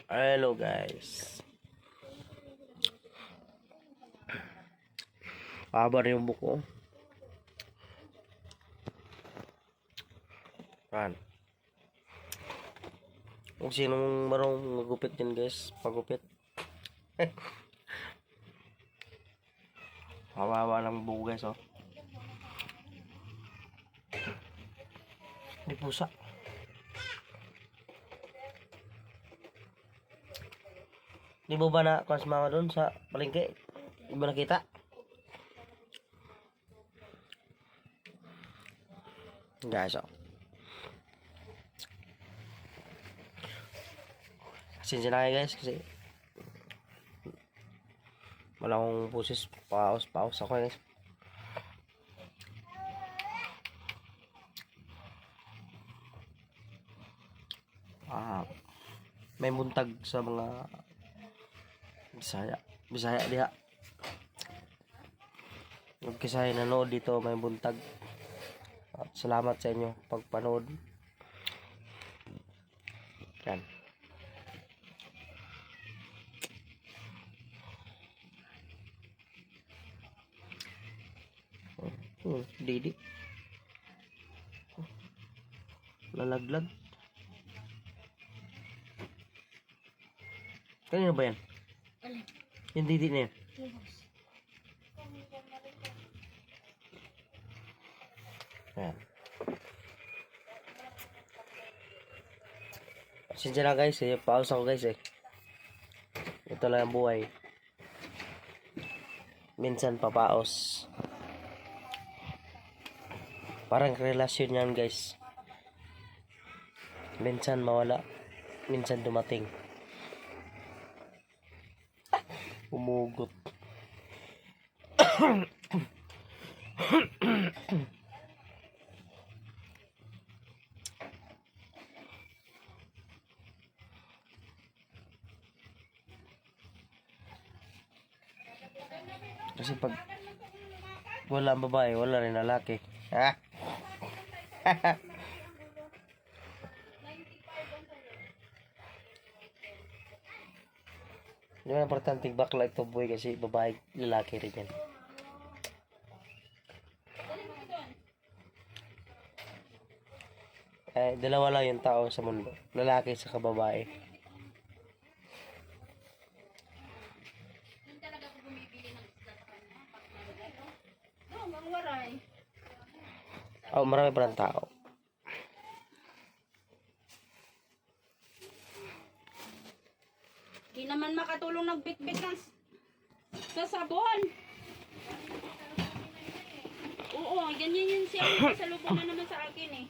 Hello guys. Haba na yung buko. Yan. Kung sinong marunong magupit din guys, pagupit. Haba ng buko guys, oh. May pusa. Di mo ba na mas mama doon sa palengke? Di mo nakita? Guys, oh. Pasensya na kayo guys kasi wala akong pusis. Paus ako guys. May buntag sa mga Bisaya diha. Nagkisaya nanood dito, may buntag. At salamat sa inyo pagpanood. Yan. Didi. Lalaglag. Kanino ba yan? Yung didi na yan? Ayan. Pasensya na guys, pause ako guys. Ito lang ang buhay. Minsan papaos. Parang relasyon yan guys. Minsan mawala, minsan dumating. Umugot. Kasi pag wala ang babae, wala rin lalaki. Ha? Hindi mo importante bakla ito boy kasi babae, lalaki rin yan. Dalawa lang yung tao sa mundo. Lalaki sa babae. Oh, marami pa ng tao. Hindi naman makatulong nagbitbit ng sa sabon. Oo, ganyan yun siya. Pasalubong na naman sa akin eh.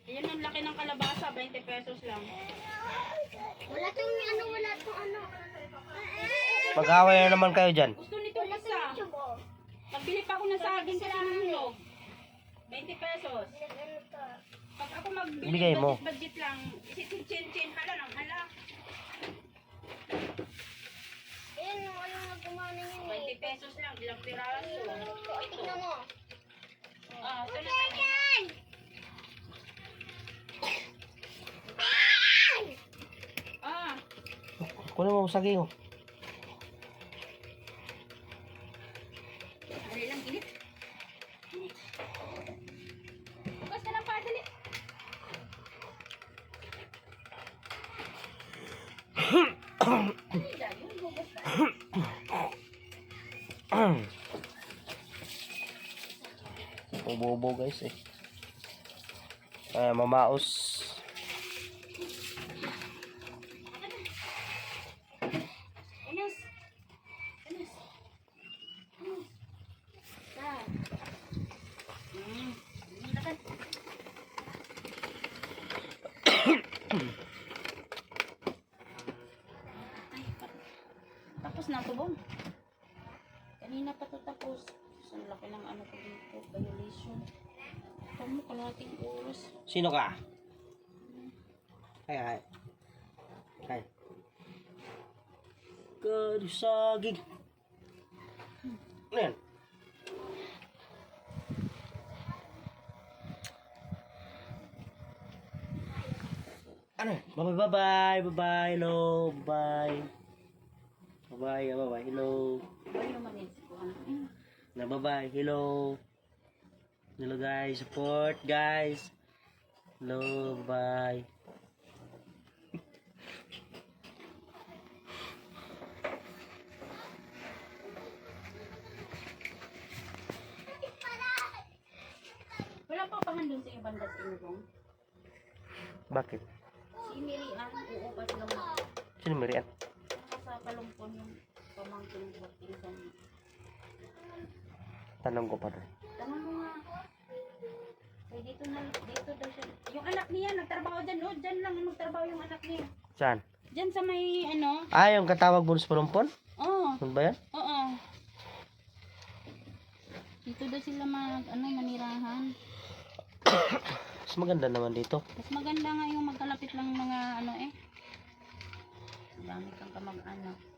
Ayan ang laki ng kalabasa, 20 pesos lang. Wala tong ano. Mag-away na naman kayo dyan. Gusto nito isa. Nagbili pa ako ng saging sa sinulog. 20 pesos. Pag ako magbili, Ibigay mo. budget lang. Isip chin-chin, hala lang, hala. Ayan, walang nagkumana yun 20 pesos lang, ilang piraso. Tignan mo. Ah, ito na tayo. Ah, Kunin mo saging, oh. dali lang, init. Bukas ka lang pa, dali. Ubo-ubo guys mamaos. Enes. Enes. Ah. Lakad. Ay, tapos na ito, Bong. Kanina pa ito tapos. Ang laki ng ano ko dito, violation. Kamu kalahating oras. Sino ka? Hay. Saging. Ano yan? Ano? Bye-bye. Bye-bye. Hello. Bye. Bye-bye. Bye-bye. Hello. Bayo man yun ko anak. Na bye-bye. Hello. Hello guys. Support guys. Hello. Bye. Wala pa pahandun sa iyo banda sa inyo bong. Bakit? Si Miriam, oo pa sila mo. Sino Marian? Sa kalumpon yung pamangkin ko pinsan niya. Tanong ko pa doon. Tanong mo nga. Kaya dito daw siya. Yung anak niya, nagtrabaho dyan. O, dyan lang nagtrabaho yung anak niya. Saan? Dyan sa may ano. Ah, yung katawag bonus palumpon? Oo. Ano ba yan? Oo. Dito daw sila manirahan. Mas maganda naman dito. Mas maganda nga yung magkalapit lang mga ano eh. Dami kang kamag-anak.